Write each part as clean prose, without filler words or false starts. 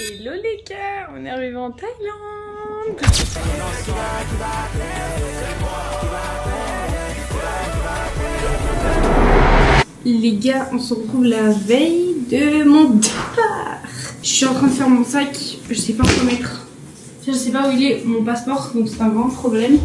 Hello les gars, on est arrivé en Thaïlande. Les gars, on se retrouve la veille de mon départ. Je suis en train de faire mon sac, je sais pas où mettre. Je sais pas où il est mon passeport, donc c'est un grand problème.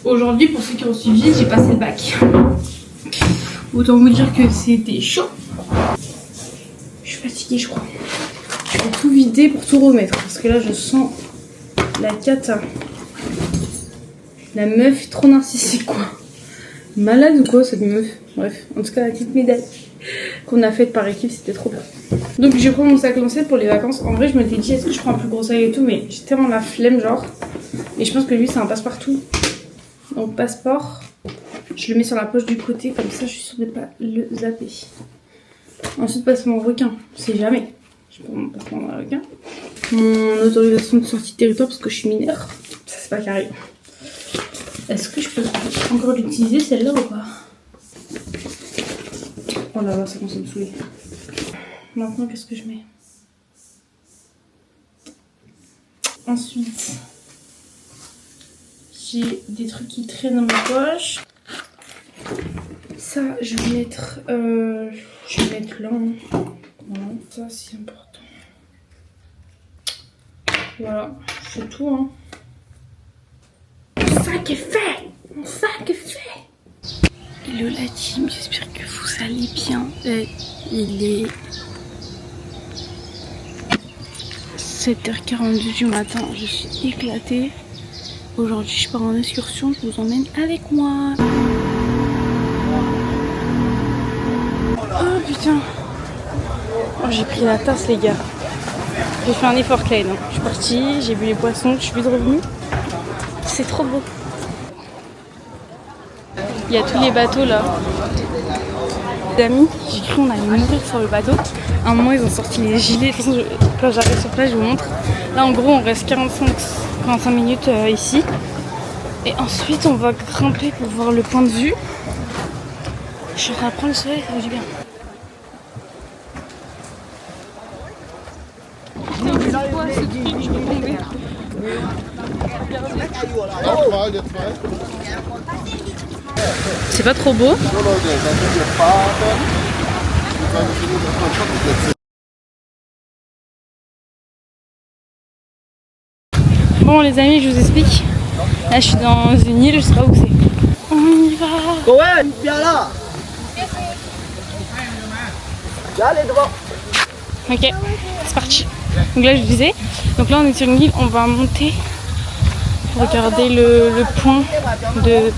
Aujourd'hui, pour ceux qui ont suivi, j'ai passé le bac. Autant vous dire que c'était chaud. Je suis fatiguée, je crois. Je vais tout vider pour tout remettre parce que là je sens la cata. La meuf est trop narcissique quoi. Malade ou quoi cette meuf. Bref, en tout cas la petite médaille qu'on a faite par équipe c'était trop bien. Donc j'ai pris mon sac lancette pour les vacances. En vrai je m'étais dit est-ce que je prends un plus gros sac et tout, mais j'ai tellement la flemme genre. Et je pense que lui c'est un passe-partout. Donc passeport, je le mets sur la poche du côté comme ça je suis sûre de pas le zapper. Ensuite passe mon requin, c'est jamais. Je prends mon passeport américain. Mon autorisation de sortie de territoire parce que je suis mineure. Ça c'est pas carré. Est-ce que je peux encore l'utiliser celle-là ou pas? Oh là là, ça commence à me saouler. Maintenant qu'est-ce que je mets? Ensuite, j'ai des trucs qui traînent dans ma poche. Ça, je vais mettre là. Voilà, ça c'est important. Voilà, c'est tout hein. Mon sac est fait! Mon sac est fait! Hello la team, j'espère que vous allez bien. Il est 7h42 du matin, je suis éclatée. Aujourd'hui je pars en excursion, je vous emmène avec moi. Oh putain! Oh, j'ai pris la tasse les gars. J'ai fait un effort Klein. Je suis partie, j'ai vu les poissons, je suis vite revenue. C'est trop beau. Il y a tous les bateaux là. Les amis, j'ai cru qu'on allait mourir sur le bateau. À un moment ils ont sorti les gilets. De toute façon, quand j'arrive sur place je vous montre. Là en gros on reste 45 minutes ici. Et ensuite on va grimper pour voir le point de vue. Je suis en train de prendre le soleil, ça va du bien. C'est pas trop beau. Bon les amis, je vous explique. Là je suis dans une île, je sais pas où c'est. On y va. Ok, c'est parti. Donc là je disais, donc là on est sur une île, on va monter pour regarder le point, de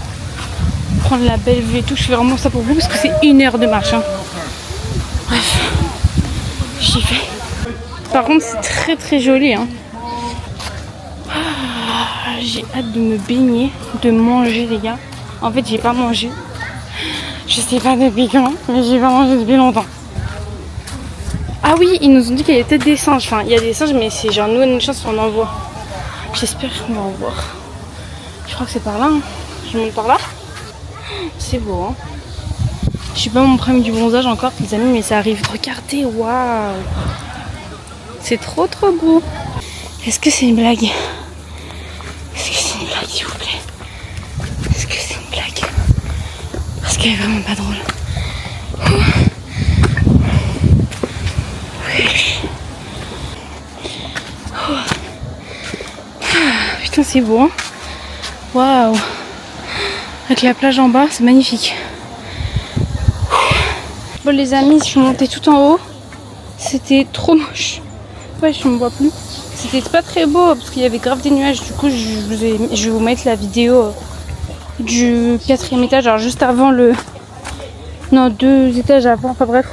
prendre la belle vue et tout. Je fais vraiment ça pour vous parce que c'est 1 heure de marche hein. Bref, j'y vais. Par contre c'est très très joli hein. Ah, j'ai hâte de me baigner, de manger les gars. En fait j'ai pas mangé, je sais pas depuis quand, mais j'ai pas mangé depuis longtemps. Ah oui, ils nous ont dit qu'il y avait peut-être des singes. Enfin, il y a des singes, mais c'est genre nous, une chance qu'on en voit. J'espère qu'on va en voir. Je crois que c'est par là. Hein. Je monte par là. C'est beau, hein. Je suis pas mon premier du bronzage encore, les amis, mais ça arrive. Regardez, waouh. C'est trop trop beau. Est-ce que c'est une blague? Est-ce que c'est une blague, s'il vous plaît? Est-ce que c'est une blague? Parce qu'elle est vraiment pas drôle. Putain c'est beau hein. Waouh. Avec la plage en bas, c'est magnifique. Bon les amis, je suis montée tout en haut. C'était trop moche. Ouais, je me vois plus. C'était pas très beau parce qu'il y avait grave des nuages. Du coup, je vais vous mettre la vidéo du 4e étage. Alors juste avant le... Non, 2 étages avant. Enfin bref.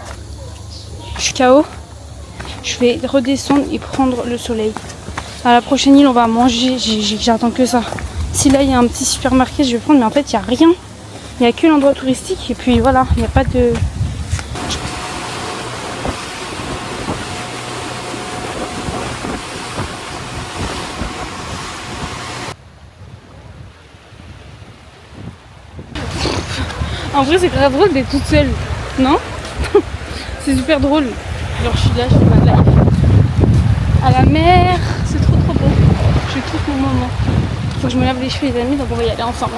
Jusqu'à haut. Je vais redescendre et prendre le soleil. À la prochaine île, on va manger. J'attends que ça. Si là, il y a un petit supermarché, je vais prendre. Mais en fait, il n'y a rien. Il n'y a que l'endroit touristique. Et puis voilà, il n'y a pas de... En vrai, c'est grave drôle d'être toute seule. Non? C'est super drôle. Genre, je suis là, je fais ma live. À la mer, c'est trop beau. Je kiffe mon moment. Faut que je me lave les cheveux les amis, donc on va y aller ensemble.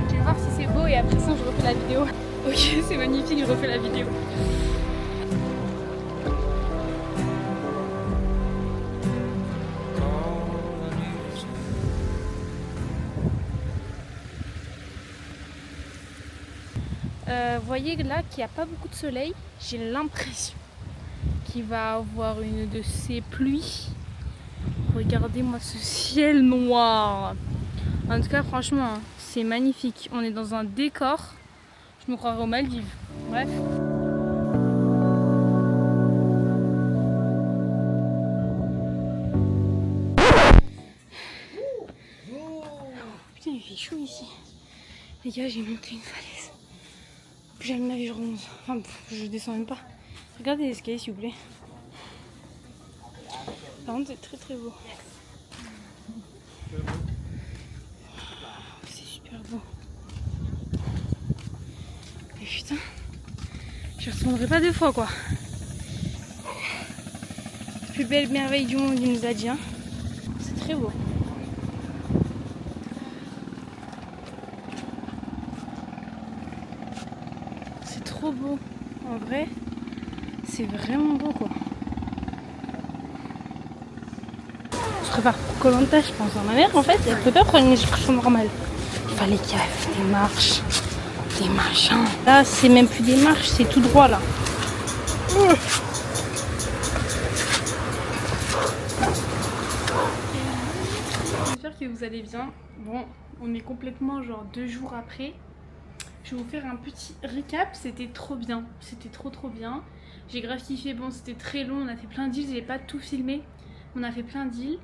Je vais voir si c'est beau et après ça je refais la vidéo. Ok, c'est magnifique, je refais la vidéo. Vous voyez là qu'il n'y a pas beaucoup de soleil. J'ai l'impression qu'il va avoir une de ces pluies. Regardez-moi ce ciel noir. En tout cas, franchement, c'est magnifique. On est dans un décor. Je me croirais aux Maldives. Bref. Putain, il fait chaud ici. Les gars, j'ai monté une falaise. Plus jamais de ma vie je remonte. Enfin, je descends même pas. Regardez les escaliers s'il vous plaît. Par contre, c'est très beau. C'est super beau. Et putain, je ne retournerai pas 2 fois quoi. Plus belle merveille du monde, il nous a dit. Hein. C'est très beau. C'est trop beau. En vrai, c'est vraiment beau quoi. Je prépare pour Koh-Lanta, je pense. Ma mère, en fait, elle peut pas prendre une excursion normale. Il fallait qu'il y ait des marches, des machins. Là, c'est même plus des marches, c'est tout droit là. J'espère que vous allez bien. Bon, on est complètement genre 2 jours après. Je vais vous faire un petit récap. C'était trop bien. C'était trop bien. J'ai grave kiffé. Bon, c'était très long. On a fait plein d'îles. J'ai pas tout filmé. On a fait plein d'îles.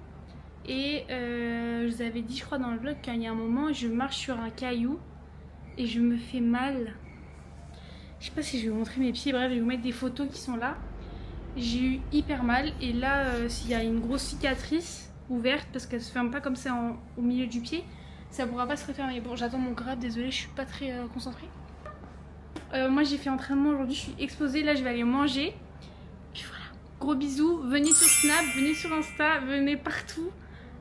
Et je vous avais dit, je crois, dans le vlog, qu'il y a un moment, je marche sur un caillou et je me fais mal. Je sais pas si je vais vous montrer mes pieds. Bref, je vais vous mettre des photos qui sont là. J'ai eu hyper mal. Et là, s'il y a une grosse cicatrice ouverte, parce qu'elle se ferme pas comme ça au milieu du pied, ça pourra pas se refermer. Bon, j'attends mon grade, désolée, je suis pas très concentrée. Moi j'ai fait entraînement aujourd'hui, je suis exposée, là je vais aller manger. Puis voilà, gros bisous, venez sur Snap, venez sur Insta, venez partout.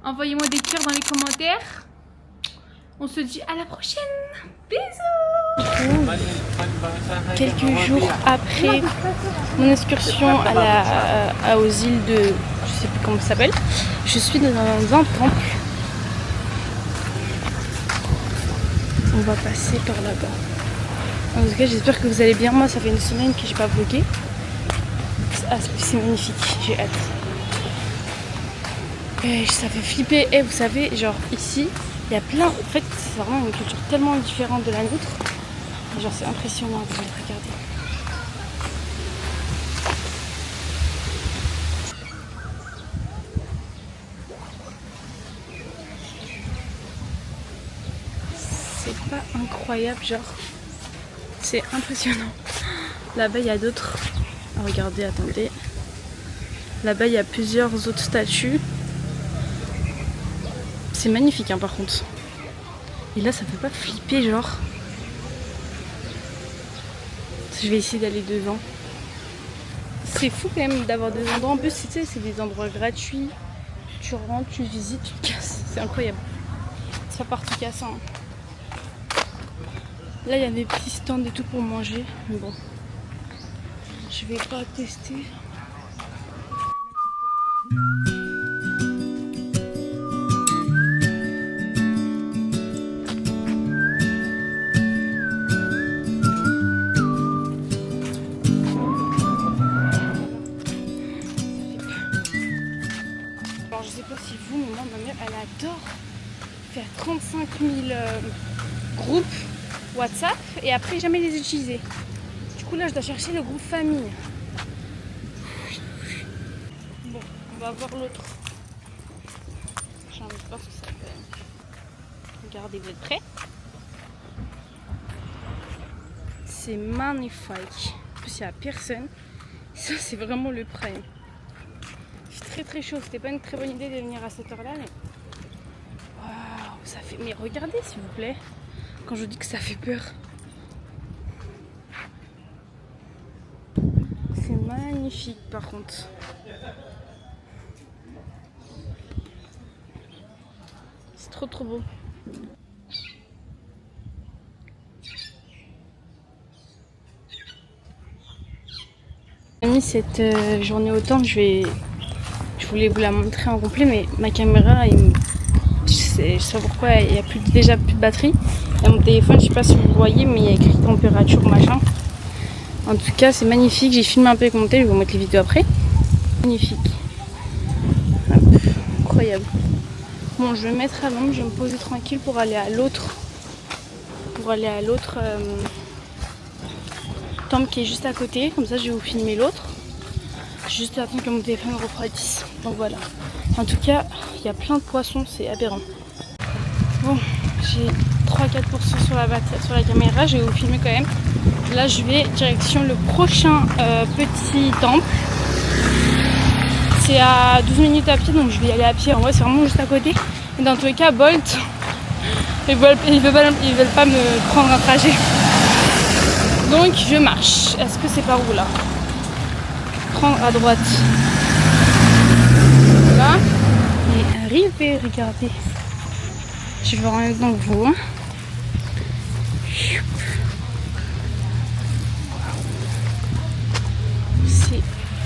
Envoyez-moi des cœurs dans les commentaires. On se dit à la prochaine. Bisous. Quelques jours après mon excursion aux îles de... je sais plus comment ça s'appelle. Je suis dans un temple. On va passer par là-bas. En tout cas, j'espère que vous allez bien. Moi, ça fait une semaine que j'ai pas vlogué. Ah, c'est magnifique. J'ai hâte. Et ça fait flipper. Et vous savez, genre ici, il y a plein. En fait, c'est vraiment une culture tellement différente de la nôtre. Genre, c'est impressionnant. Vous allez regarder. C'est pas incroyable, genre. C'est impressionnant. Là-bas, il y a d'autres. Regardez, attendez. Là-bas, il y a plusieurs autres statues. C'est magnifique, hein, par contre. Et là, ça fait pas flipper, genre. Je vais essayer d'aller devant. C'est fou quand même d'avoir des endroits. En plus, tu sais, c'est des endroits gratuits. Tu rentres, tu visites, tu te casses. C'est incroyable. C'est pas partout qu'il y a ça. Hein. Là, il y a des petits stands et tout pour manger. Mais bon, je vais pas tester. Alors, je sais pas si vous, mais moi, ma mère, elle adore faire 35 000 groupes WhatsApp et après jamais les utiliser. Du coup là je dois chercher le groupe famille. Bon, on va voir l'autre. Je ne sais pas ce que ça fait. Regardez, vous êtes prêts? C'est magnifique. En plus il n'y a personne. Ça c'est vraiment le prime. Il fait très chaud. C'était pas une très bonne idée de venir à cette heure là mais... Waouh, ça fait... Mais regardez s'il vous plaît. Quand je dis que ça fait peur. C'est magnifique. magnifique par contre. C'est trop beau. J'ai mis cette journée au temple, je voulais vous la montrer en complet, mais ma caméra, je sais pourquoi il n'y a déjà plus de batterie. Et mon téléphone, je sais pas si vous voyez, mais il y a écrit température machin. En tout cas, c'est magnifique. J'ai filmé un peu avec mon téléphone, je vais vous mettre les vidéos après. Magnifique. Hop, incroyable. Bon, je vais me mettre à l'ombre, je vais me poser tranquille pour aller à l'autre. Temple qui est juste à côté. Comme ça, je vais vous filmer l'autre. Juste attendre que mon téléphone refroidisse. Donc voilà. En tout cas, il y a plein de poissons, c'est aberrant. Bon, j'ai 3-4% sur la caméra, je vais vous filmer quand même. Là, je vais direction le prochain petit temple. C'est à 12 minutes à pied, donc je vais y aller à pied. En vrai, c'est vraiment juste à côté. Et dans tous les cas, Bolt, ils veulent pas me prendre un trajet. Donc, je marche. Est-ce que c'est par où là? Prendre à droite. Là, on est arrivé, regardez. Je vais en même temps que vous. Hein. C'est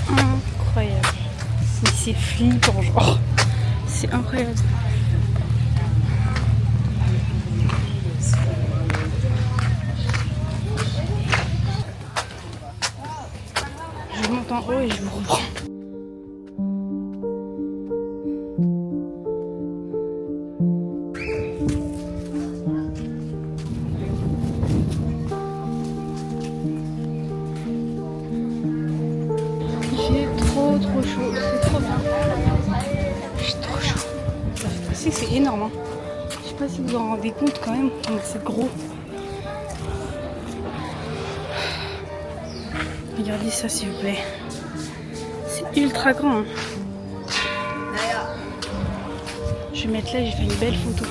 incroyable. C'est flippant, genre. C'est incroyable. Je monte en haut et je vous reprends. Trop chaud, c'est trop bien. J'ai trop chaud. C'est énorme. Hein. Je sais pas si vous en rendez compte quand même, mais c'est gros. Regardez ça s'il vous plaît. C'est ultra grand. Hein. Je vais mettre là, j'ai fait une belle photo.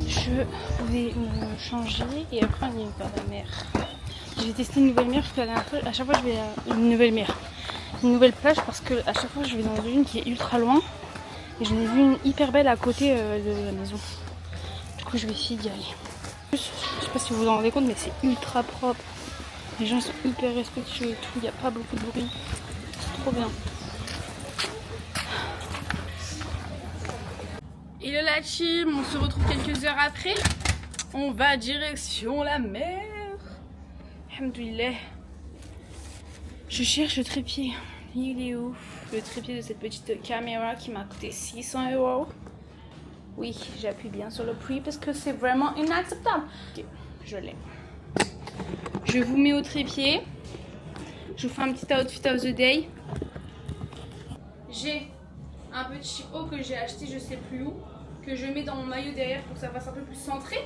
Je vais me changer et après on y va vers la mer. Je vais tester une nouvelle mer parce qu'à chaque fois je vais à une nouvelle mer. Une nouvelle plage parce que à chaque fois je vais dans une qui est ultra loin. Et j'en ai vu une hyper belle à côté de la maison. Du coup je vais essayer d'y aller. Je sais pas si vous vous en rendez compte mais c'est ultra propre. Les gens sont hyper respectueux et tout. Il n'y a pas beaucoup de bruit. C'est trop bien. Hello la team, on se retrouve quelques heures après. On va direction la mer. Alhamdoulilah. Je cherche le trépied. Il est où? Le trépied de cette petite caméra qui m'a coûté 600 €. Oui, j'appuie bien sur le prix parce que c'est vraiment inacceptable. Ok, je l'ai. Je vous mets au trépied. Je vous fais un petit outfit of the day. J'ai un petit haut que j'ai acheté je sais plus où, que je mets dans mon maillot derrière pour que ça fasse un peu plus centré.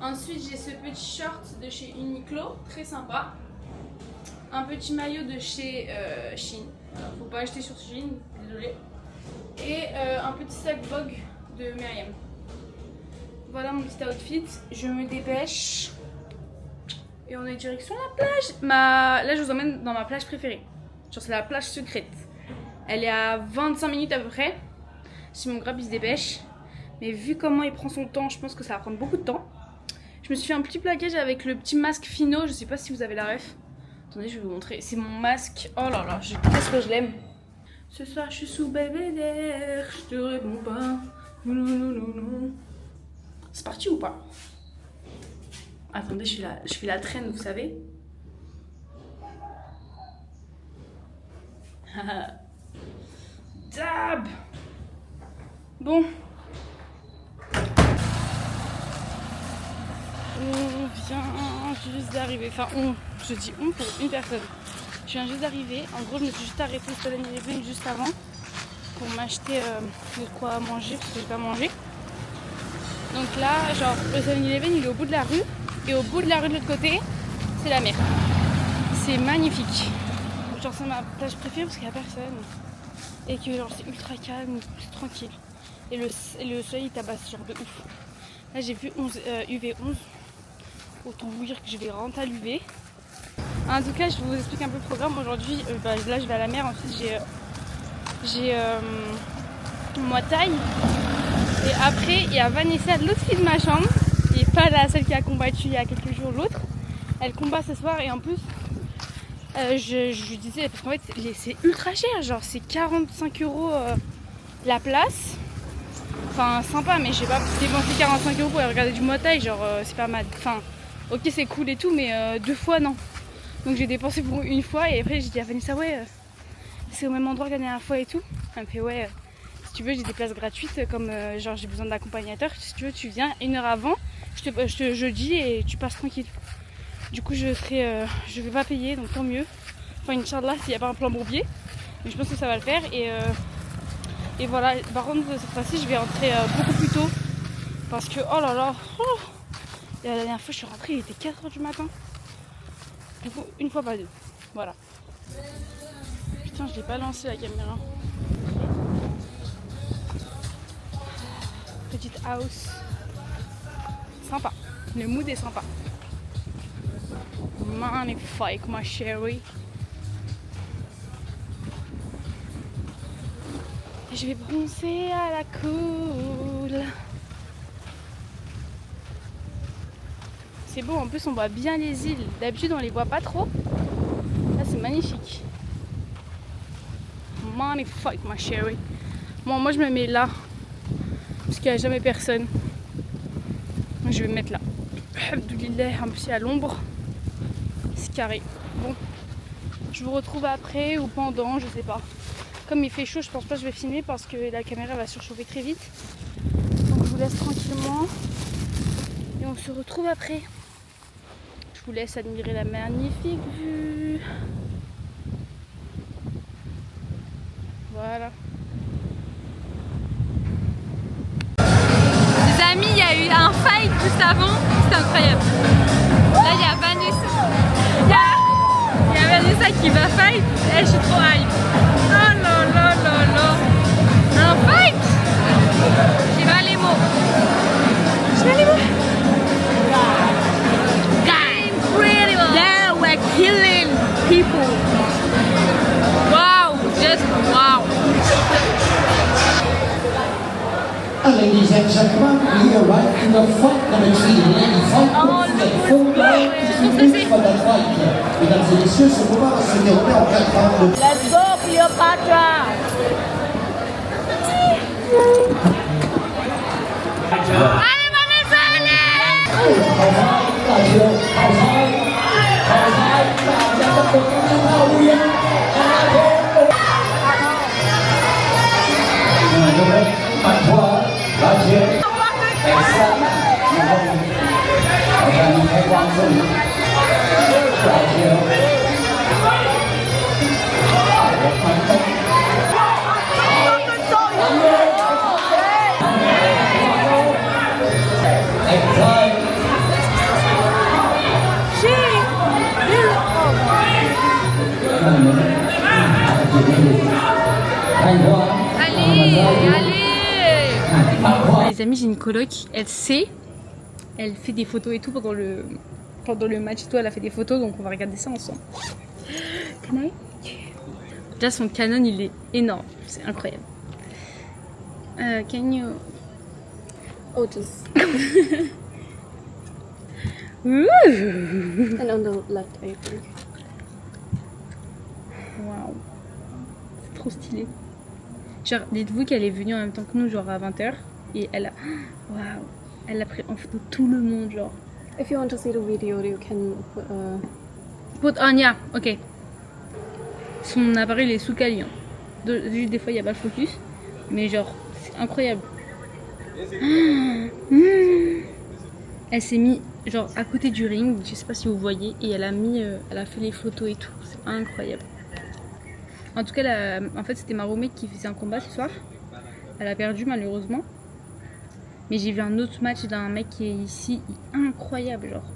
Ensuite j'ai ce petit short de chez Uniqlo, très sympa. Un petit maillot de chez Shein, faut pas acheter sur Shein, désolé. Et un petit sac Vogue de Myriam. Voilà mon petit outfit, je me dépêche. Et on est direction la plage. Là je vous emmène dans ma plage préférée. Genre c'est la plage secrète. Elle est à 25 minutes à peu près. Si mon grab il se dépêche. Mais vu comment il prend son temps, je pense que ça va prendre beaucoup de temps. Je me suis fait un petit plaquage avec le petit masque Fino. Je sais pas si vous avez la ref. Attendez, je vais vous montrer. C'est mon masque. Oh là là, qu'est-ce que je l'aime. Ce soir, je suis sous Belvédère. Je te réponds pas. C'est parti ou pas? Attendez, je fais la traîne, vous savez. Dab. Bon. On vient juste d'arriver. Enfin, je dis on pour une personne. Je viens juste d'arriver. En gros, je me suis juste arrêtée au 7-Eleven juste avant pour m'acheter de quoi manger parce que j'ai pas mangé. Donc là, genre, le 7-Eleven il est au bout de la rue. Et au bout de la rue de l'autre côté, c'est la mer. C'est magnifique. Genre, c'est ma plage préférée parce qu'il n'y a personne. Et que genre, c'est ultra calme, c'est tranquille. Et le soleil tabasse genre de ouf. Là j'ai vu 11, UV11. Autant vous dire que je vais rentrer à l'UV. En tout cas, je vous explique un peu le programme. Aujourd'hui, là je vais à la mer. Ensuite j'ai Muay Thai. Et après, il y a Vanessa, l'autre fille de ma chambre. Et pas celle qui a combattu il y a quelques jours, l'autre. Elle combat ce soir et en plus, je lui disais, parce qu'en fait c'est ultra cher, genre c'est 45 € la place. Enfin sympa, mais j'ai pas dépensé 45 € pour aller regarder du Muay Thai, genre c'est pas mal. Enfin ok c'est cool et tout, mais 2 fois non. Donc j'ai dépensé pour une fois et après j'ai dit à Vanessa ouais c'est au même endroit que la dernière fois et tout. Elle me fait ouais si tu veux j'ai des places gratuites comme genre j'ai besoin d'accompagnateur, si tu veux tu viens 1 heure avant, je dis et tu passes tranquille. Du coup je vais pas payer donc tant mieux. Enfin Inch'Allah s'il n'y a pas un plan bourbier. Mais je pense que ça va le faire et voilà. Par contre cette fois-ci je vais rentrer beaucoup plus tôt. Parce que oh là là et la dernière fois je suis rentrée il était 4 h du matin. Du coup une fois pas deux. Voilà. Putain je l'ai pas lancé la caméra. Petite house. Sympa. Le mood est sympa. Magnifique ma chérie. Et je vais bronzer à la cool. C'est beau, en plus on voit bien les îles. D'habitude on les voit pas trop. Là c'est magnifique. Magnifique ma chérie. Bon moi je me mets là. Parce qu'il n'y a jamais personne. Donc, je vais me mettre là. Alhamdoulilah, un petit à l'ombre. C'est carré. Bon. Je vous retrouve après ou pendant, je sais pas. Comme il fait chaud, je pense pas que je vais filmer parce que la caméra va surchauffer très vite. Donc je vous laisse tranquillement. Et on se retrouve après. Je vous laisse admirer la magnifique vue. Voilà. Les amis, il y a eu un fight juste avant, c'était incroyable. Là, il y a Vanessa. Il y a Vanessa qui va fight. Et je suis trop hype. Oh là là là là. Un fight. J'ai pas les mots. J'ai pas les mots. Incredible. Yeah, we're killing people. Wow, just wow. Ladies and gentlemen, we arrive in the fight number 3, lady fight full for the fight. Mesdames et messieurs, ce combat va se dérouler en 4 rounds. Let's go, Cleopatra! Allez, Vanessa, Les amis, j'ai une coloc, elle sait, elle fait des photos et tout pendant le match et tout, elle a fait des photos donc on va regarder ça ensemble. Déjà son Canon il est énorme, c'est incroyable. Can you... Oh, just Ouh. and on the left apron. Waouh, c'est trop stylé. Genre, dites-vous qu'elle est venue en même temps que nous, genre à 20 h, et elle a... Waouh, elle a pris en photo tout le monde, genre. If you want to see the video, you can. Put on, yeah, ok. Son appareil il est sous Kali. Hein. Juste des fois il n'y a pas le focus, mais genre, c'est incroyable. Elle s'est mise genre à côté du ring, je sais pas si vous voyez, et elle a fait les photos et tout, c'est incroyable. En tout cas, en fait c'était ma roommate qui faisait un combat ce soir. Elle a perdu malheureusement. Mais j'ai vu un autre match d'un mec qui est ici, incroyable genre.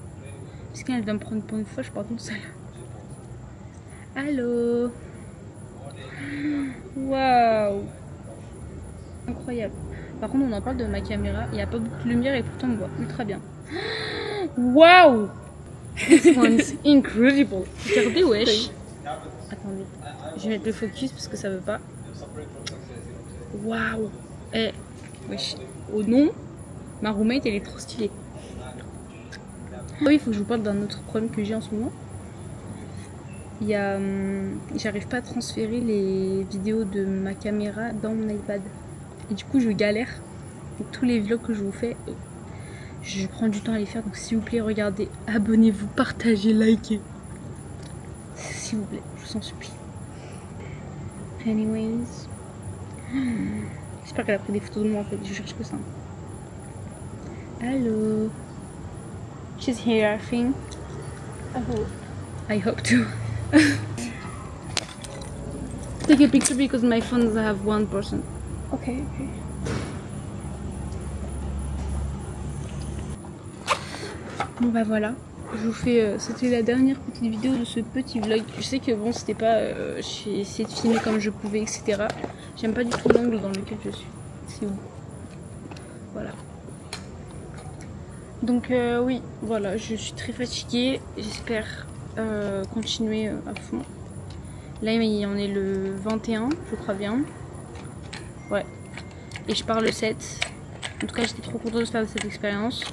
Parce qu'elle doit me prendre pour une fois, je pars toute seule. Allô. Waouh. Incroyable. Par contre, on en parle de ma caméra. Il n'y a pas beaucoup de lumière et pourtant on voit ultra bien. Waouh! This one's incredible. Regardez, wesh. Attendez, je vais mettre le focus parce que ça veut pas. Waouh! Eh, wesh. Oh non, ma roommate elle est trop stylée. Ah oui, il faut que je vous parle d'un autre problème que j'ai en ce moment. Il y a, j'arrive pas à transférer les vidéos de ma caméra dans mon iPad. Et du coup, je galère. Et tous les vlogs que je vous fais, je prends du temps à les faire. Donc, s'il vous plaît, regardez, abonnez-vous, partagez, likez. S'il vous plaît, je vous en supplie. Anyways. J'espère qu'elle a pris des photos de moi en fait. Je cherche que ça. Hello. She's here, I think. I hope to. Take a picture because my phones have 1%. Okay, okay. Bon bah voilà, je vous fais, c'était la dernière petite vidéo de ce petit vlog. Je sais que bon c'était pas, j'ai essayé de filmer comme je pouvais etc. J'aime pas du tout l'angle dans lequel je suis. C'est où? Voilà. Donc oui, voilà, je suis très fatiguée. J'espère continuer à fond. Là on est le 21, je crois bien. Ouais. Et je pars le 7. En tout cas j'étais trop contente de faire cette expérience.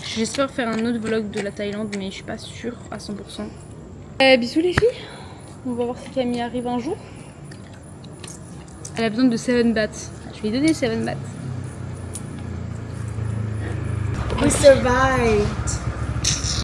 J'espère faire un autre vlog de la Thaïlande mais je suis pas sûre à 100%. Bisous les filles. On va voir si Camille arrive un jour. Elle a besoin de 7 bahts. Je vais lui donner 7 bahts. We survived.